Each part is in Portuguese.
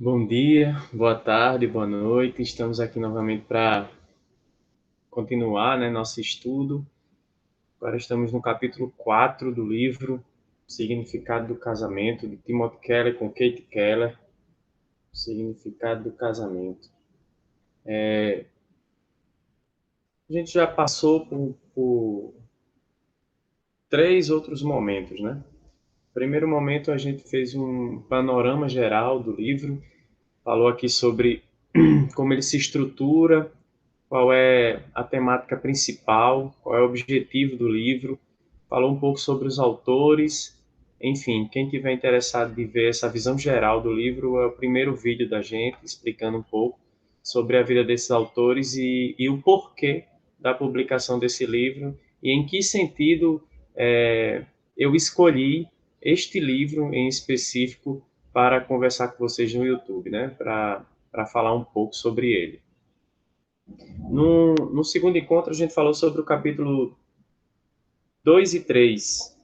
Bom dia, boa tarde, boa noite. Estamos aqui novamente para continuar, nosso estudo. Agora estamos no capítulo 4 do livro Significado do Casamento, de Timothy Keller com Kate Keller. Significado do Casamento. A gente já passou por três outros momentos, né? No primeiro momento a gente fez um panorama geral do livro, falou aqui sobre como ele se estrutura, qual é a temática principal, qual é o objetivo do livro, falou um pouco sobre os autores. Enfim, quem tiver interessado de ver essa visão geral do livro, é o primeiro vídeo da gente, explicando um pouco sobre a vida desses autores e o porquê da publicação desse livro e em que sentido eu escolhi este livro em específico para conversar com vocês no YouTube, para falar um pouco sobre ele. No segundo encontro, a gente falou sobre o capítulo 2 e 3.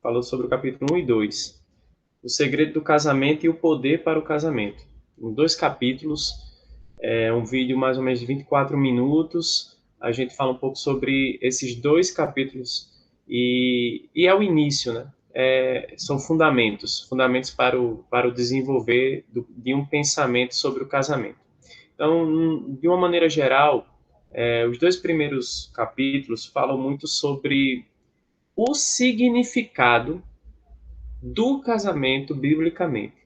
Falou sobre o capítulo 1 e 2. O segredo do casamento e o poder para o casamento. Em dois capítulos, um vídeo mais ou menos de 24 minutos. A gente fala um pouco sobre esses dois capítulos e é o início, né? São fundamentos para o desenvolver de um pensamento sobre o casamento. Então, de uma maneira geral, os dois primeiros capítulos falam muito sobre o significado do casamento biblicamente.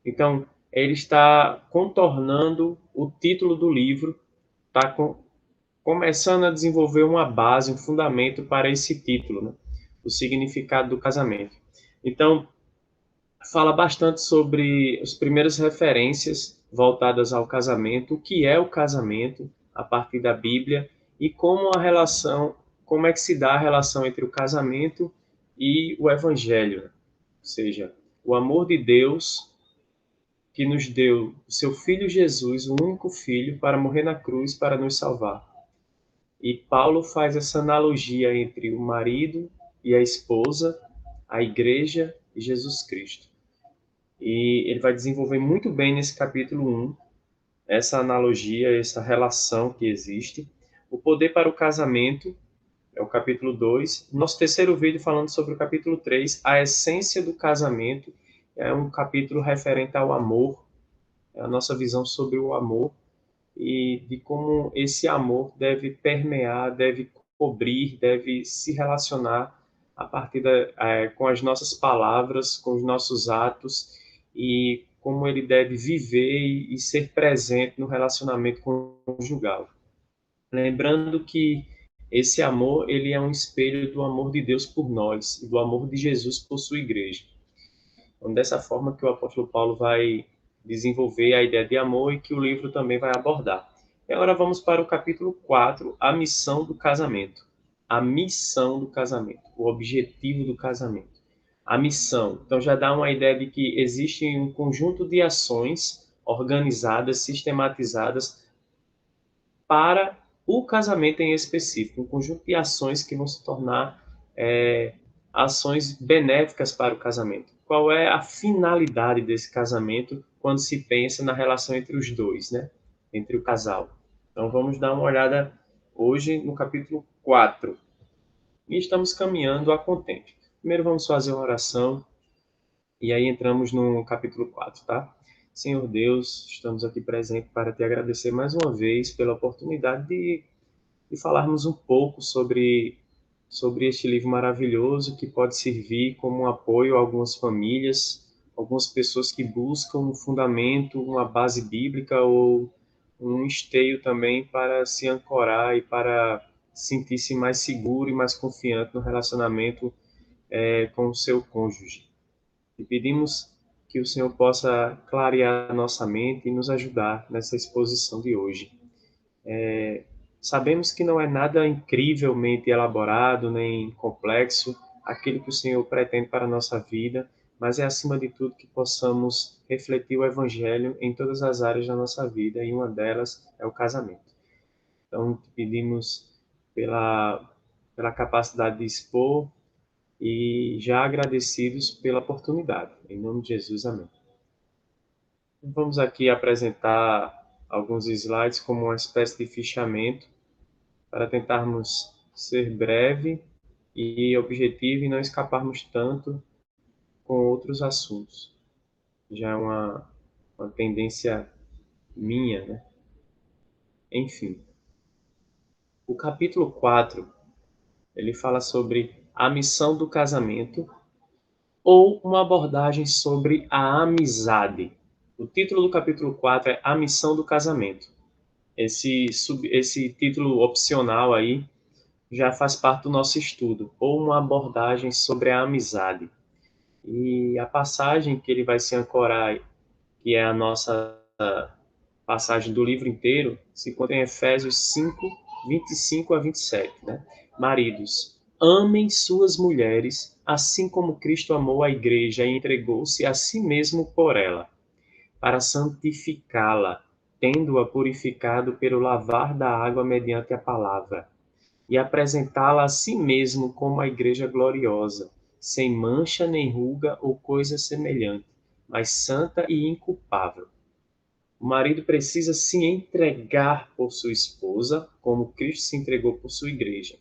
Então, ele está contornando o título do livro, está começando a desenvolver uma base, um fundamento para esse título, né? O significado do casamento. Então, fala bastante sobre as primeiras referências voltadas ao casamento, o que é o casamento a partir da Bíblia e como é que se dá a relação entre o casamento e o evangelho, né? Ou seja, o amor de Deus que nos deu o seu filho Jesus, o único filho, para morrer na cruz para nos salvar. E Paulo faz essa analogia entre o marido e a esposa, a igreja e Jesus Cristo. E ele vai desenvolver muito bem nesse capítulo 1 essa analogia, essa relação que existe. O poder para o casamento é o capítulo 2. Nosso terceiro vídeo falando sobre o capítulo 3, a essência do casamento, é um capítulo referente ao amor, é a nossa visão sobre o amor e de como esse amor deve permear, deve cobrir, deve se relacionar com as nossas palavras, com os nossos atos e como ele deve viver e ser presente no relacionamento conjugal. Lembrando que esse amor ele é um espelho do amor de Deus por nós e do amor de Jesus por sua igreja. Então, dessa forma que o apóstolo Paulo vai desenvolver a ideia de amor e que o livro também vai abordar. E agora vamos para o capítulo 4, a missão do casamento. A missão do casamento, o objetivo do casamento. A missão. Então já dá uma ideia de que existe um conjunto de ações organizadas, sistematizadas para o casamento em específico, um conjunto de ações que vão se tornar ações benéficas para o casamento. Qual é a finalidade desse casamento quando se pensa na relação entre os dois, né? Entre o casal. Então vamos dar uma olhada hoje no capítulo 4. E estamos caminhando a contente. Primeiro vamos fazer uma oração e aí entramos no capítulo 4, tá? Senhor Deus, estamos aqui presentes para te agradecer mais uma vez pela oportunidade de falarmos um pouco sobre este livro maravilhoso que pode servir como um apoio a algumas famílias, algumas pessoas que buscam um fundamento, uma base bíblica ou um esteio também para se ancorar e para sentir-se mais seguro e mais confiante no relacionamento com o seu cônjuge. E pedimos que o Senhor possa clarear a nossa mente e nos ajudar nessa exposição de hoje. Sabemos que não é nada incrivelmente elaborado nem complexo aquilo que o Senhor pretende para a nossa vida, mas é acima de tudo que possamos refletir o Evangelho em todas as áreas da nossa vida e uma delas é o casamento. Então, te pedimos pela, pela capacidade de expor e já agradecidos pela oportunidade. Em nome de Jesus, amém. Vamos aqui apresentar alguns slides como uma espécie de fichamento para tentarmos ser breve e objetivo e não escaparmos tanto com outros assuntos. Já é uma tendência minha, né? Enfim, o capítulo 4 ele fala sobre a missão do casamento ou uma abordagem sobre a amizade. O título do capítulo 4 é A Missão do Casamento. Esse título opcional aí já faz parte do nosso estudo, ou uma abordagem sobre a amizade. E a passagem que ele vai se ancorar, que é a nossa passagem do livro inteiro, se encontra em Efésios 5, 25 a 27. Né? Maridos, amem suas mulheres, assim como Cristo amou a igreja e entregou-se a si mesmo por ela, para santificá-la, tendo-a purificado pelo lavar da água mediante a palavra, e apresentá-la a si mesmo como a igreja gloriosa, sem mancha nem ruga ou coisa semelhante, mas santa e inculpável. O marido precisa se entregar por sua esposa, como Cristo se entregou por sua igreja.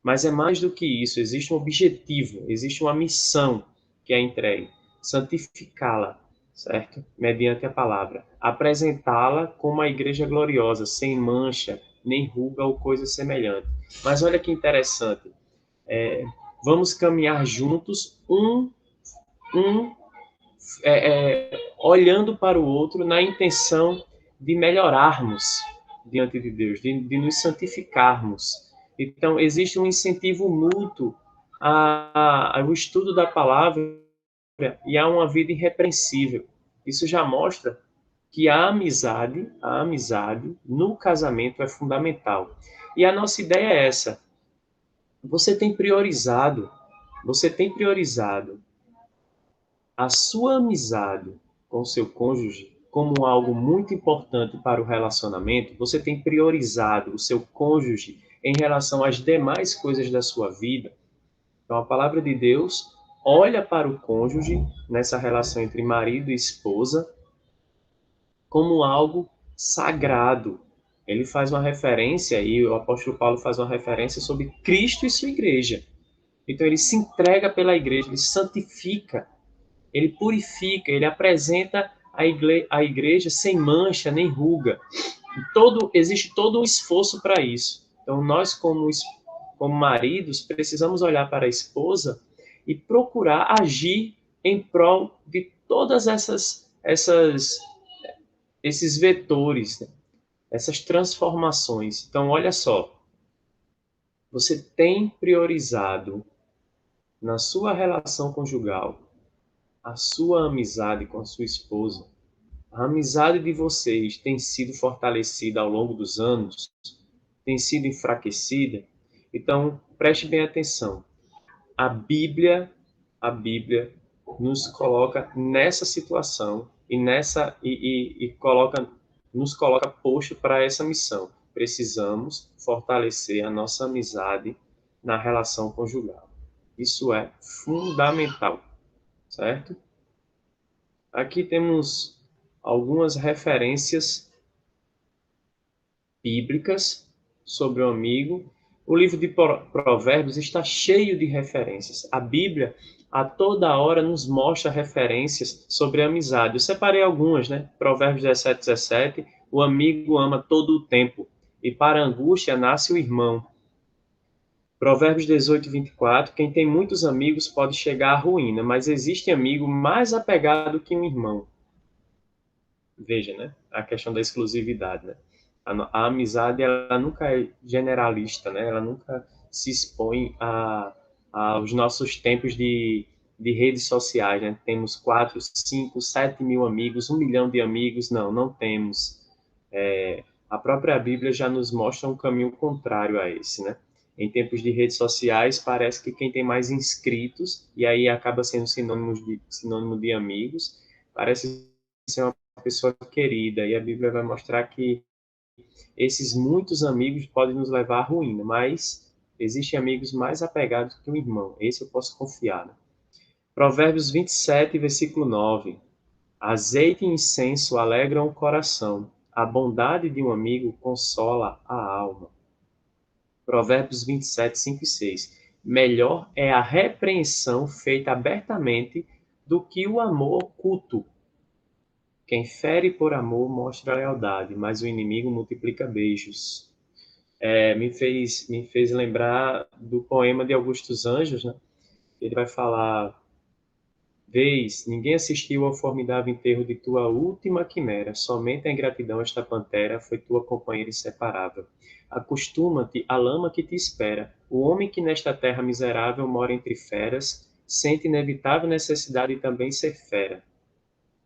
Mas é mais do que isso, existe um objetivo, existe uma missão que é entregue: santificá-la, certo? Mediante a palavra. Apresentá-la como uma igreja gloriosa, sem mancha, nem ruga ou coisa semelhante. Mas olha que interessante. Vamos caminhar juntos, um olhando para o outro na intenção de melhorarmos diante de Deus, de nos santificarmos. Então, existe um incentivo mútuo ao estudo da palavra e a uma vida irrepreensível. Isso já mostra que a amizade no casamento é fundamental. E a nossa ideia é essa. Você tem priorizado, você tem priorizado a sua amizade com seu cônjuge como algo muito importante para o relacionamento, você tem priorizado o seu cônjuge em relação às demais coisas da sua vida. Então, a palavra de Deus olha para o cônjuge nessa relação entre marido e esposa como algo sagrado. Ele faz uma referência, e o apóstolo Paulo faz uma referência sobre Cristo e sua igreja. Então, ele se entrega pela igreja, ele santifica, ele purifica, ele apresenta a igreja sem mancha nem ruga. Existe todo um esforço para isso. Então, nós, como maridos, precisamos olhar para a esposa e procurar agir em prol de todas esses vetores, né? Essas transformações. Então, olha só, você tem priorizado na sua relação conjugal a sua amizade com a sua esposa? A amizade de vocês tem sido fortalecida ao longo dos anos? Tem sido enfraquecida? Então, preste bem atenção. A Bíblia nos coloca nessa situação nos coloca posto para essa missão. Precisamos fortalecer a nossa amizade na relação conjugal. Isso é fundamental, certo? Aqui temos algumas referências bíblicas sobre o amigo. O livro de Provérbios está cheio de referências. A Bíblia, a toda hora, nos mostra referências sobre a amizade. Eu separei algumas, né? Provérbios 17, 17. O amigo ama todo o tempo, e para a angústia nasce o irmão. Provérbios 18, 24. Quem tem muitos amigos pode chegar à ruína, mas existe amigo mais apegado que um irmão. Veja, né? A questão da exclusividade, né? A amizade, ela nunca é generalista, né? Ela nunca se expõe aos nossos tempos de redes sociais, né? Temos 4, 5, 7 mil amigos, 1 milhão de amigos. Não, não temos. A própria Bíblia já nos mostra um caminho contrário a esse, né? Em tempos de redes sociais, parece que quem tem mais inscritos, e aí acaba sendo sinônimo de amigos, parece ser uma pessoa querida, e a Bíblia vai mostrar que esses muitos amigos podem nos levar à ruína, mas existem amigos mais apegados que um irmão. Esse eu posso confiar, né? Provérbios 27, versículo 9. Azeite e incenso alegram o coração. A bondade de um amigo consola a alma. Provérbios 27, 5 e 6. Melhor é a repreensão feita abertamente do que o amor oculto. Quem fere por amor mostra lealdade, mas o inimigo multiplica beijos. Me fez lembrar do poema de Augusto dos Anjos, né? Ele vai falar: Vês, ninguém assistiu ao formidável enterro de tua última quimera, somente a ingratidão esta pantera foi tua companheira inseparável. Acostuma-te à lama que te espera. O homem que nesta terra miserável mora entre feras, sente inevitável necessidade de também ser fera.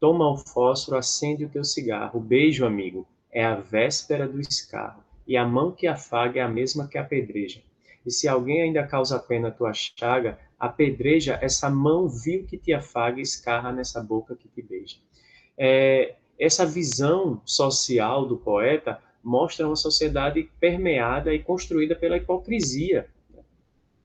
Toma o fósforo, acende o teu cigarro. Beijo, amigo, é a véspera do escarro, e a mão que afaga é a mesma que apedreja. E se alguém ainda causa pena à tua chaga, apedreja essa mão vil que te afaga e escarra nessa boca que te beija. Essa visão social do poeta mostra uma sociedade permeada e construída pela hipocrisia.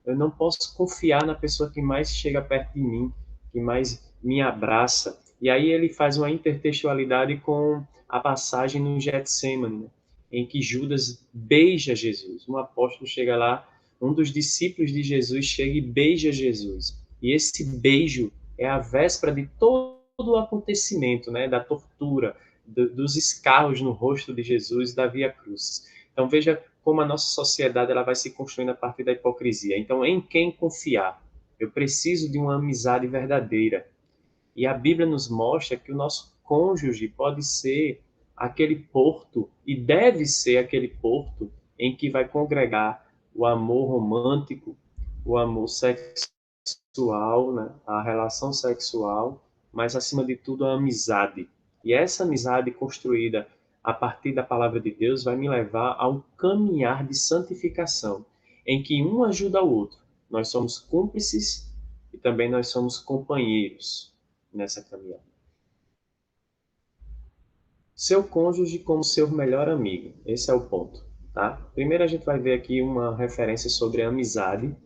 Eu não posso confiar na pessoa que mais chega perto de mim, que mais me abraça. E aí ele faz uma intertextualidade com a passagem no Getsemane, né, em que Judas beija Jesus. Um apóstolo chega lá, um dos discípulos de Jesus chega e beija Jesus. E esse beijo é a véspera de todo o acontecimento, né, da tortura, dos escarros no rosto de Jesus, da Via Crucis. Então veja como a nossa sociedade ela vai se construindo a partir da hipocrisia. Então, em quem confiar? Eu preciso de uma amizade verdadeira. E a Bíblia nos mostra que o nosso cônjuge pode ser aquele porto, e deve ser aquele porto, em que vai congregar o amor romântico, o amor sexual, né? A relação sexual, mas acima de tudo a amizade. E essa amizade construída a partir da palavra de Deus vai me levar a um caminhar de santificação, em que um ajuda o outro. Nós somos cúmplices e também nós somos companheiros nessa caminhada. Seu cônjuge como seu melhor amigo. Esse é o ponto, tá? Primeiro a gente vai ver aqui uma referência sobre a amizade.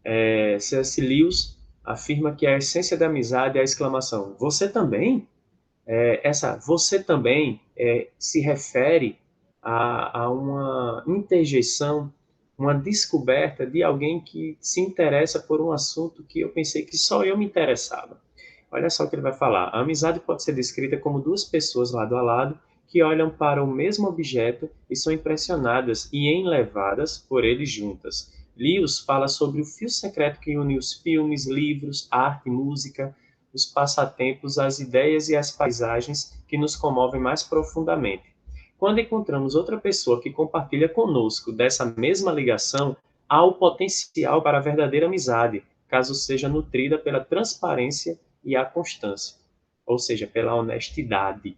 C.S. Lewis afirma que a essência da amizade é a exclamação: Você também? Essa você também se refere a uma interjeição, uma descoberta de alguém que se interessa por um assunto que eu pensei que só eu me interessava. Olha só o que ele vai falar. A amizade pode ser descrita como duas pessoas lado a lado que olham para o mesmo objeto e são impressionadas e enlevadas por ele juntas. Lewis fala sobre o fio secreto que une os filmes, livros, arte, música, os passatempos, as ideias e as paisagens que nos comovem mais profundamente. Quando encontramos outra pessoa que compartilha conosco dessa mesma ligação, há o potencial para a verdadeira amizade, caso seja nutrida pela transparência e a constância, ou seja, pela honestidade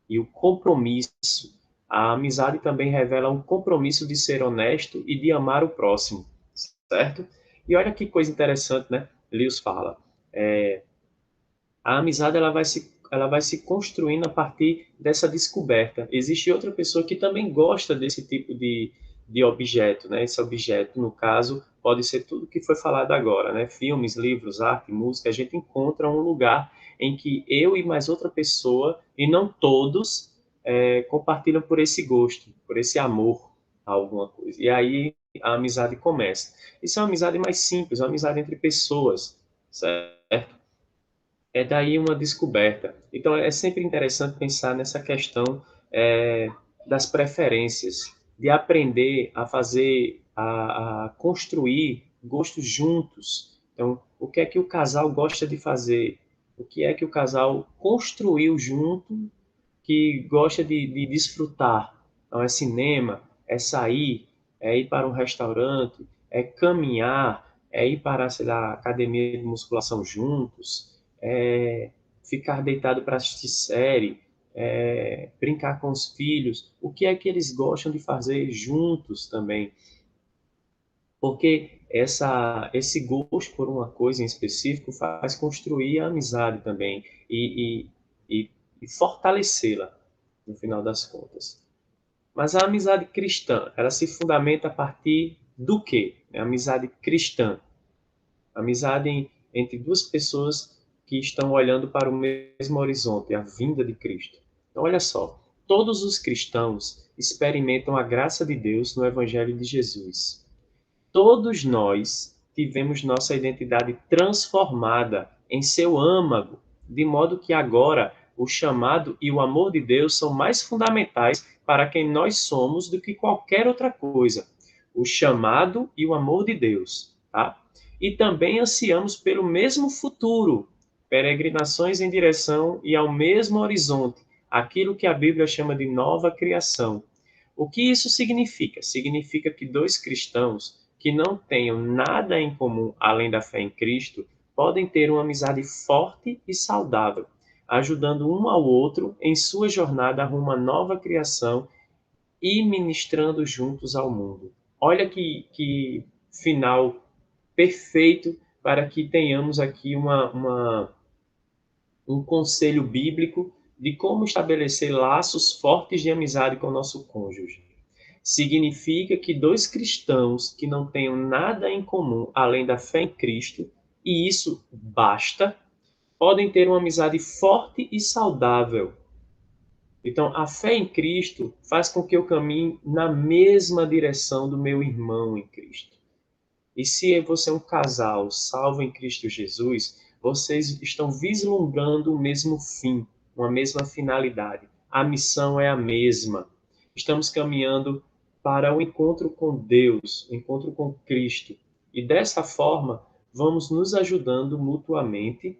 e o compromisso. A amizade também revela um compromisso de ser honesto e de amar o próximo, certo? E olha que coisa interessante, né? Lewis fala, a amizade ela vai se construindo a partir dessa descoberta. Existe outra pessoa que também gosta desse tipo de objeto, né? Esse objeto, no caso, pode ser tudo que foi falado agora, né? Filmes, livros, arte, música. A gente encontra um lugar em que eu e mais outra pessoa, e não todos, compartilham por esse gosto, por esse amor a alguma coisa. E aí a amizade começa. Isso é uma amizade mais simples, uma amizade entre pessoas, certo? É daí uma descoberta. Então, é sempre interessante pensar nessa questão é, das preferências, de aprender a fazer, a construir gostos juntos. Então, o que é que o casal gosta de fazer? O que é que o casal construiu junto que gosta de desfrutar? Então, é cinema, é sair, é ir para um restaurante, é caminhar, é ir para, sei lá, academia de musculação juntos, ficar deitado para assistir série, brincar com os filhos, o que é que eles gostam de fazer juntos também. Porque esse gosto por uma coisa em específico faz construir a amizade também e fortalecê-la, no final das contas. Mas a amizade cristã, ela se fundamenta a partir do quê? A amizade cristã. A amizade entre duas pessoas que estão olhando para o mesmo horizonte, a vinda de Cristo. Então, olha só, todos os cristãos experimentam a graça de Deus no Evangelho de Jesus. Todos nós tivemos nossa identidade transformada em seu âmago, de modo que agora o chamado e o amor de Deus são mais fundamentais para quem nós somos do que qualquer outra coisa. O chamado e o amor de Deus, tá? E também ansiamos pelo mesmo futuro, peregrinações em direção e ao mesmo horizonte, aquilo que a Bíblia chama de nova criação. O que isso significa? Significa que dois cristãos que não tenham nada em comum além da fé em Cristo podem ter uma amizade forte e saudável, ajudando um ao outro em sua jornada rumo à nova criação e ministrando juntos ao mundo. Olha que final perfeito para que tenhamos aqui um conselho bíblico de como estabelecer laços fortes de amizade com o nosso cônjuge. Significa que dois cristãos que não tenham nada em comum além da fé em Cristo, e isso basta, podem ter uma amizade forte e saudável. Então, a fé em Cristo faz com que eu caminhe na mesma direção do meu irmão em Cristo. E se você é um casal salvo em Cristo Jesus, vocês estão vislumbrando o mesmo fim, uma mesma finalidade. A missão é a mesma. Estamos caminhando para o encontro com Deus, o encontro com Cristo. E dessa forma, vamos nos ajudando mutuamente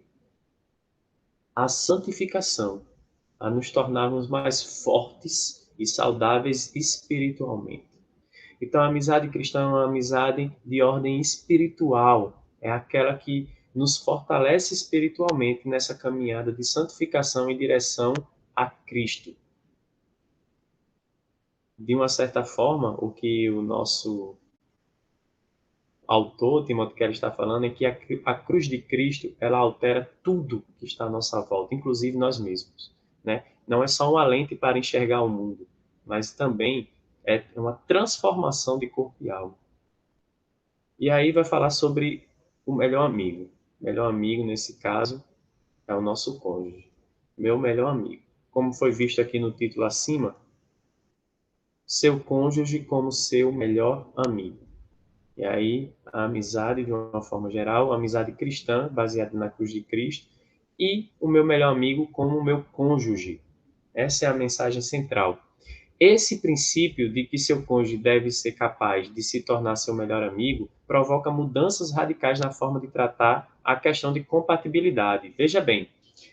à santificação, a nos tornarmos mais fortes e saudáveis espiritualmente. Então, a amizade cristã é uma amizade de ordem espiritual. É aquela que nos fortalece espiritualmente nessa caminhada de santificação em direção a Cristo. De uma certa forma, o que o nosso autor, Timóteo Keller, está falando é que a cruz de Cristo, ela altera tudo que está à nossa volta, inclusive nós mesmos, né? Não é só uma lente para enxergar o mundo, mas também é uma transformação de corpo e alma. E aí vai falar sobre o melhor amigo. O melhor amigo, nesse caso, é o nosso cônjuge. Meu melhor amigo. Como foi visto aqui no título acima, seu cônjuge como seu melhor amigo. E aí, a amizade, de uma forma geral, a amizade cristã, baseada na cruz de Cristo, e o meu melhor amigo como o meu cônjuge. Essa é a mensagem central. Esse princípio de que seu cônjuge deve ser capaz de se tornar seu melhor amigo provoca mudanças radicais na forma de tratar a questão de compatibilidade. Veja bem,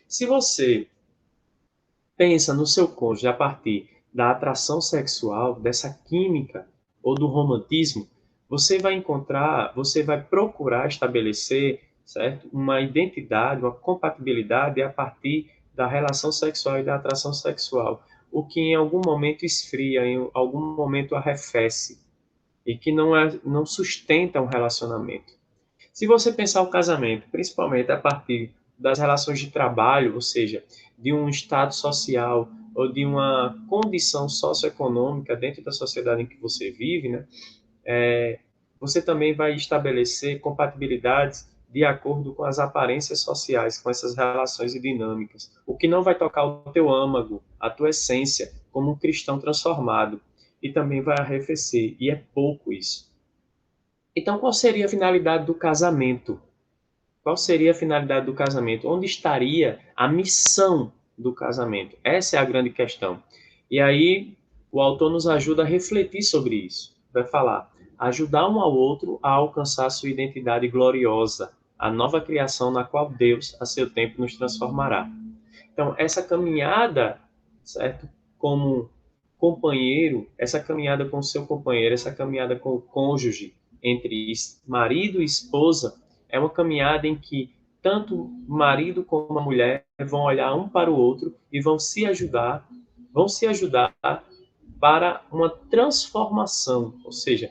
se você pensa no seu cônjuge a partir da atração sexual, dessa química ou do romantismo, você vai procurar estabelecer, certo? Uma identidade, uma compatibilidade a partir da relação sexual e da atração sexual, o que em algum momento esfria, em algum momento arrefece e que não sustenta um relacionamento. Se você pensar o casamento, principalmente a partir das relações de trabalho, ou seja, de um estado social ou de uma condição socioeconômica dentro da sociedade em que você vive, né, você também vai estabelecer compatibilidades de acordo com as aparências sociais, com essas relações e dinâmicas, o que não vai tocar o teu âmago, a tua essência, como um cristão transformado, e também vai arrefecer, e é pouco isso. Então, qual seria a finalidade do casamento? Qual seria a finalidade do casamento? Onde estaria a missão do casamento? Essa é a grande questão. E aí, o autor nos ajuda a refletir sobre isso. Vai falar: ajudar um ao outro a alcançar sua identidade gloriosa, a nova criação na qual Deus, a seu tempo, nos transformará. Então, essa caminhada, certo? Como companheiro, essa caminhada com o seu companheiro, essa caminhada com o cônjuge, entre marido e esposa, é uma caminhada em que tanto o marido como a mulher vão olhar um para o outro e vão se ajudar para uma transformação, ou seja,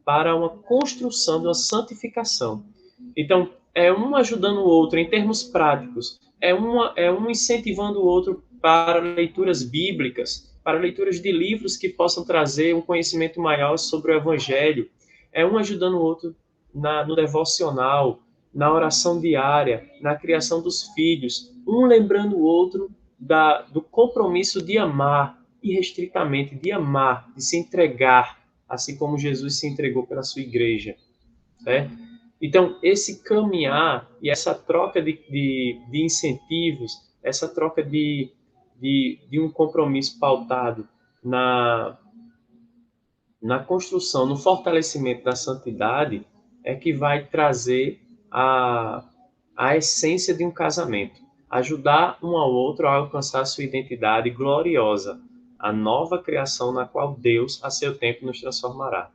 para uma construção de uma santificação. Então, é um ajudando o outro em termos práticos, é um incentivando o outro para leituras bíblicas, para leituras de livros que possam trazer um conhecimento maior sobre o Evangelho, é um ajudando o outro no devocional, na oração diária, na criação dos filhos, um lembrando o outro do compromisso de amar irrestritamente, de amar, de se entregar, assim como Jesus se entregou pela sua igreja, certo? Então, esse caminhar e essa troca de incentivos, essa troca de um compromisso pautado na construção, no fortalecimento da santidade, é que vai trazer a essência de um casamento. Ajudar um ao outro a alcançar sua identidade gloriosa, a nova criação na qual Deus, a seu tempo, nos transformará.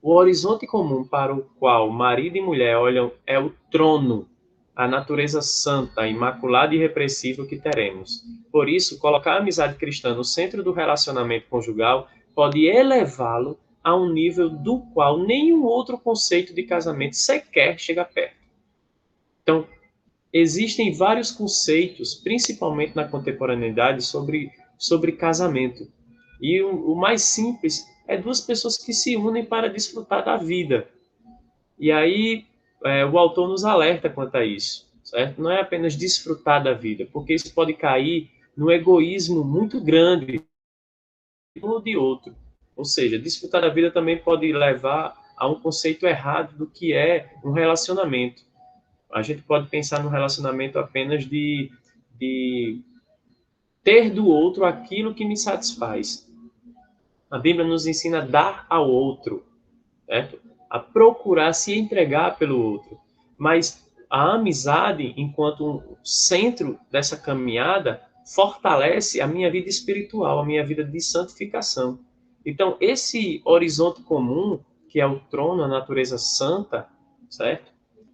O horizonte comum para o qual marido e mulher olham é o trono, a natureza santa, imaculada e irrepreensível que teremos. Por isso, colocar a amizade cristã no centro do relacionamento conjugal pode elevá-lo a um nível do qual nenhum outro conceito de casamento sequer chega perto. Então, existem vários conceitos, principalmente na contemporaneidade, sobre casamento. E o mais simples é duas pessoas que se unem para desfrutar da vida. E aí, o autor nos alerta quanto a isso, certo? Não é apenas desfrutar da vida, porque isso pode cair no egoísmo muito grande de um ou de outro. Ou seja, desfrutar da vida também pode levar a um conceito errado do que é um relacionamento. A gente pode pensar no relacionamento apenas de ter do outro aquilo que me satisfaz. A Bíblia nos ensina a dar ao outro, certo? A procurar se entregar pelo outro. Mas a amizade, enquanto um centro dessa caminhada, fortalece a minha vida espiritual, a minha vida de santificação. Então, esse horizonte comum, que é o trono, a natureza santa, certo?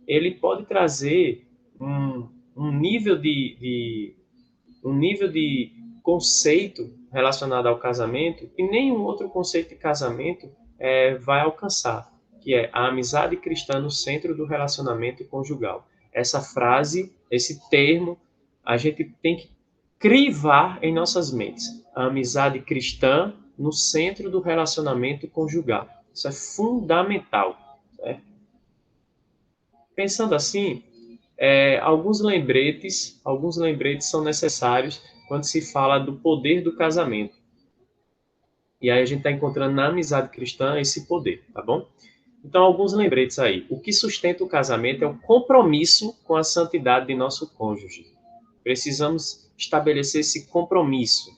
Ele pode trazer um nível um nível de conceito relacionado ao casamento que nenhum outro conceito de casamento vai alcançar, que é a amizade cristã no centro do relacionamento conjugal. Essa frase, esse termo, a gente tem que crivar em nossas mentes. A amizade cristã no centro do relacionamento conjugal. Isso é fundamental. Certo? Pensando assim, alguns lembretes são necessários quando se fala do poder do casamento. E aí a gente está encontrando na amizade cristã esse poder, tá bom? Então, alguns lembretes aí. O que sustenta o casamento é o compromisso com a santidade de nosso cônjuge. Precisamos estabelecer esse compromisso.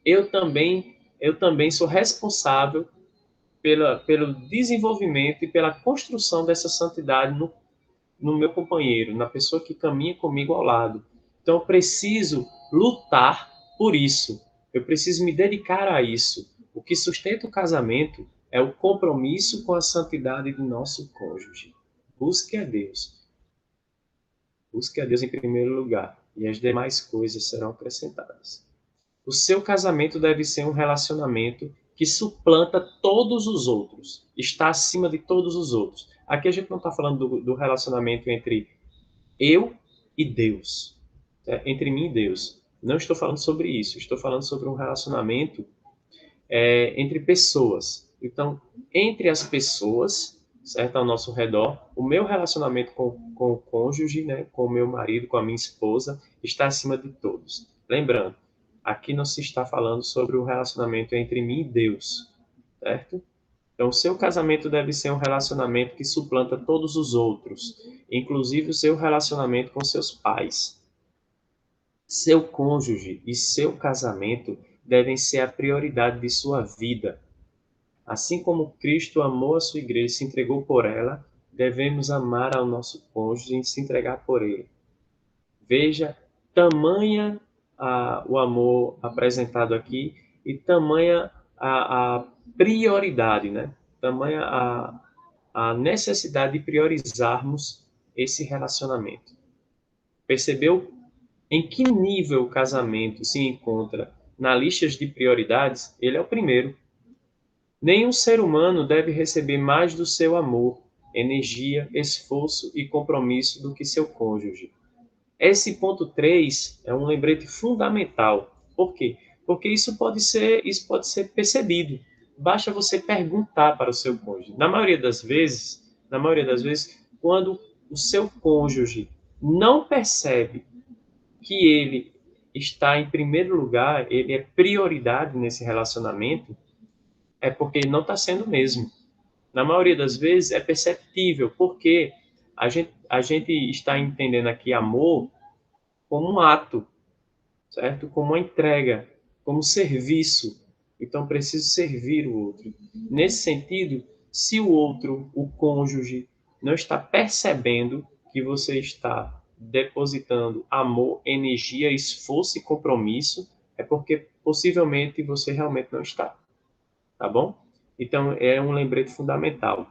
Eu também sou responsável pelo desenvolvimento e pela construção dessa santidade no meu companheiro, na pessoa que caminha comigo ao lado. Então, eu preciso lutar por isso. Eu preciso me dedicar a isso. O que sustenta o casamento é o compromisso com a santidade do nosso cônjuge. Busque a Deus. Busque a Deus em primeiro lugar, e as demais coisas serão acrescentadas. O seu casamento deve ser um relacionamento que suplanta todos os outros, está acima de todos os outros. Aqui a gente não está falando do relacionamento entre eu e Deus, entre mim e Deus. Não estou falando sobre isso, estou falando sobre um relacionamento entre pessoas. Então, entre as pessoas, certo, ao nosso redor, o meu relacionamento com o cônjuge, né, com o meu marido, com a minha esposa, está acima de todos. Lembrando, aqui não se está falando sobre o relacionamento entre mim e Deus, certo? Então, o seu casamento deve ser um relacionamento que suplanta todos os outros, inclusive o seu relacionamento com seus pais. Seu cônjuge e seu casamento devem ser a prioridade de sua vida. Assim como Cristo amou a sua igreja e se entregou por ela, devemos amar ao nosso cônjuge e se entregar por ele. Veja, tamanha o amor apresentado aqui e tamanha a prioridade, né? Tamanha a necessidade de priorizarmos esse relacionamento. Percebeu em que nível o casamento se encontra na lista de prioridades? Ele é o primeiro. Nenhum ser humano deve receber mais do seu amor, energia, esforço e compromisso do que seu cônjuge. Esse ponto 3 é um lembrete fundamental. Por quê? Porque isso pode ser percebido. Basta você perguntar para o seu cônjuge. Na maioria das vezes, quando o seu cônjuge não percebe que ele está em primeiro lugar, ele é prioridade nesse relacionamento, é porque ele não está sendo mesmo. Na maioria das vezes é perceptível, porque a gente está entendendo aqui amor como um ato, certo? Como uma entrega, como serviço. Então, preciso servir o outro. Nesse sentido, se o outro, o cônjuge, não está percebendo que você está depositando amor, energia, esforço e compromisso, é porque possivelmente você realmente não está, tá bom? Então, é um lembrete fundamental.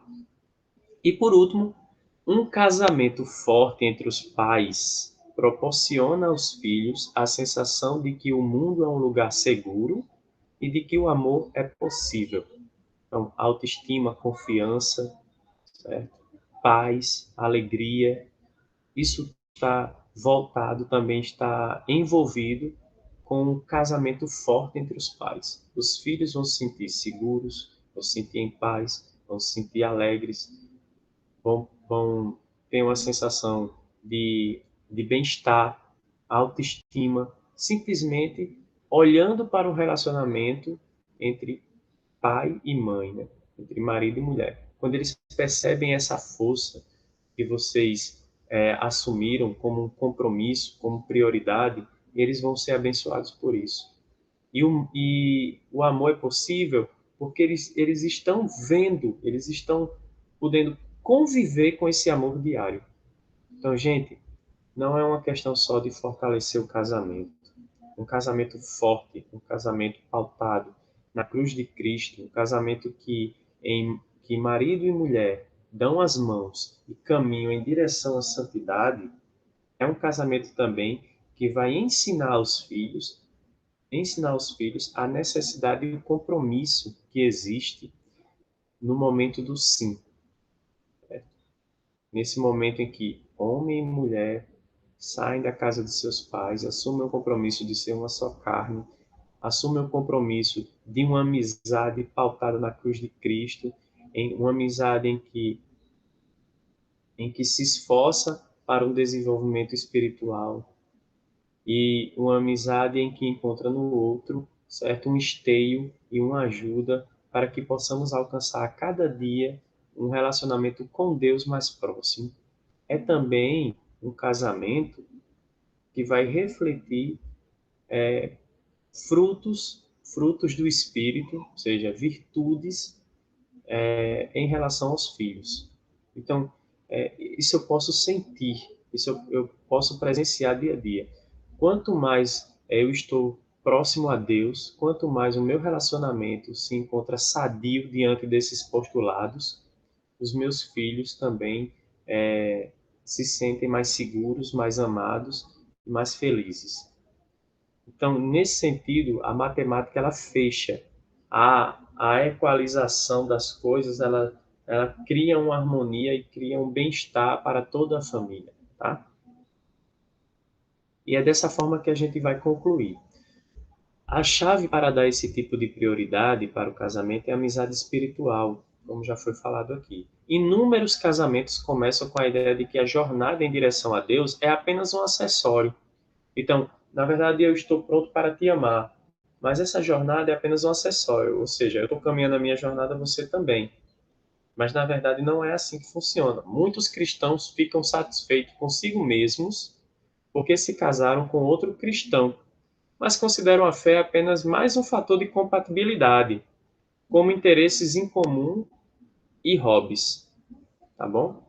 E por último, um casamento forte entre os pais proporciona aos filhos a sensação de que o mundo é um lugar seguro e de que o amor é possível. Então, autoestima, confiança, certo? Paz, alegria, isso está voltado, também está envolvido com um casamento forte entre os pais. Os filhos vão se sentir seguros, vão se sentir em paz, vão se sentir alegres, vão ter uma sensação de bem-estar, autoestima, simplesmente olhando para o relacionamento entre pai e mãe, né? Entre marido e mulher. Quando eles percebem essa força que vocês assumiram como um compromisso, como prioridade, eles vão ser abençoados por isso. E o amor é possível porque eles estão vendo, eles estão podendo conviver com esse amor diário. Então, gente, não é uma questão só de fortalecer o casamento. Um casamento forte, um casamento pautado na cruz de Cristo, um casamento que marido e mulher dão as mãos e caminham em direção à santidade, é um casamento também que vai ensinar aos filhos a necessidade e o compromisso que existe no momento do sim. Nesse momento em que homem e mulher saem da casa de seus pais, assumem o compromisso de ser uma só carne, assumem o compromisso de uma amizade pautada na cruz de Cristo, em uma amizade em que se esforça para um desenvolvimento espiritual, e uma amizade em que encontra no outro, certo, um esteio e uma ajuda para que possamos alcançar a cada dia um relacionamento com Deus mais próximo. É também um casamento que vai refletir frutos do Espírito, ou seja, virtudes em relação aos filhos. Então, isso eu posso sentir, isso eu posso presenciar dia a dia. Quanto mais eu estou próximo a Deus, quanto mais o meu relacionamento se encontra sadio diante desses postulados, os meus filhos também se sentem mais seguros, mais amados e mais felizes. Então, nesse sentido, a matemática ela fecha a equalização das coisas, ela cria uma harmonia e cria um bem-estar para toda a família, tá? E é dessa forma que a gente vai concluir. A chave para dar esse tipo de prioridade para o casamento é a amizade espiritual, como já foi falado aqui. Inúmeros casamentos começam com a ideia de que a jornada em direção a Deus é apenas um acessório. Então, na verdade, eu estou pronto para te amar, mas essa jornada é apenas um acessório, ou seja, eu estou caminhando a minha jornada, você também. Mas, na verdade, não é assim que funciona. Muitos cristãos ficam satisfeitos consigo mesmos porque se casaram com outro cristão, mas consideram a fé apenas mais um fator de compatibilidade, como interesses em comum e hobbies, tá bom?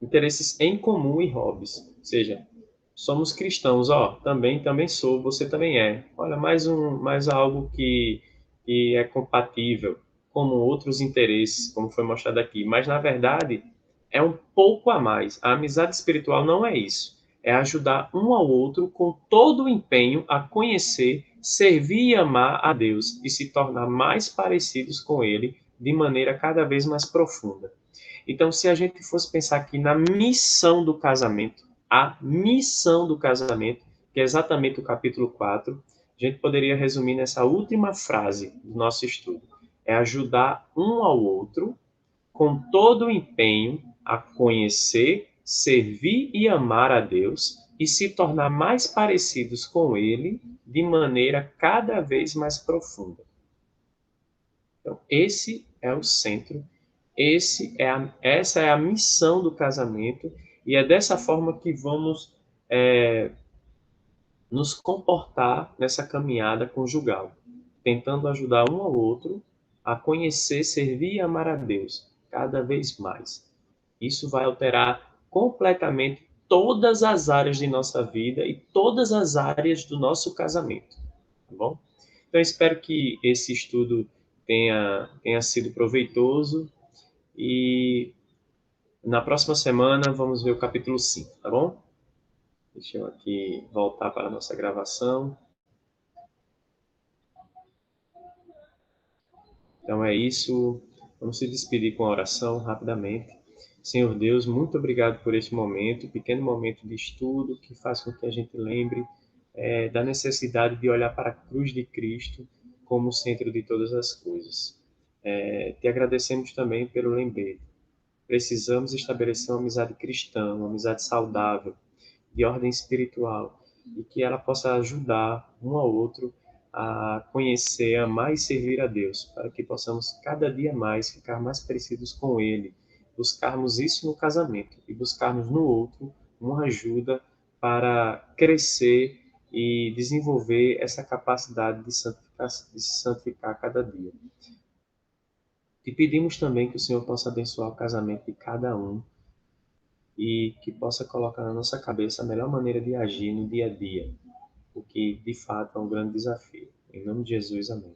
Interesses em comum e hobbies, ou seja, somos cristãos, ó, também sou, você também é. Olha, mais algo que é compatível, como outros interesses, como foi mostrado aqui. Mas, na verdade, é um pouco a mais. A amizade espiritual não é isso. É ajudar um ao outro com todo o empenho a conhecer, servir e amar a Deus e se tornar mais parecidos com Ele de maneira cada vez mais profunda. Então, se a gente fosse pensar aqui na missão do casamento, a missão do casamento, que é exatamente o capítulo 4, a gente poderia resumir nessa última frase do nosso estudo. É ajudar um ao outro com todo o empenho a conhecer, servir e amar a Deus e se tornar mais parecidos com Ele de maneira cada vez mais profunda. Então, esse é o centro, essa é a missão do casamento e é dessa forma que vamos nos comportar nessa caminhada conjugal, tentando ajudar um ao outro a conhecer, servir e amar a Deus cada vez mais. Isso vai alterar completamente todas as áreas de nossa vida e todas as áreas do nosso casamento, tá bom? Então, espero que esse estudo tenha sido proveitoso e na próxima semana vamos ver o capítulo 5, tá bom? Deixa eu aqui voltar para a nossa gravação. Então é isso. Vamos se despedir com a oração rapidamente. Senhor Deus, muito obrigado por este momento, pequeno momento de estudo que faz com que a gente lembre da necessidade de olhar para a cruz de Cristo como o centro de todas as coisas. Te agradecemos também pelo lembrete. Precisamos estabelecer uma amizade cristã, uma amizade saudável, de ordem espiritual, e que ela possa ajudar um ao outro a conhecer, amar e servir a Deus, para que possamos cada dia mais ficar mais parecidos com Ele, buscarmos isso no casamento e buscarmos no outro uma ajuda para crescer e desenvolver essa capacidade de se santificar cada dia. E pedimos também que o Senhor possa abençoar o casamento de cada um e que possa colocar na nossa cabeça a melhor maneira de agir no dia a dia, o que de fato é um grande desafio. Em nome de Jesus, amém.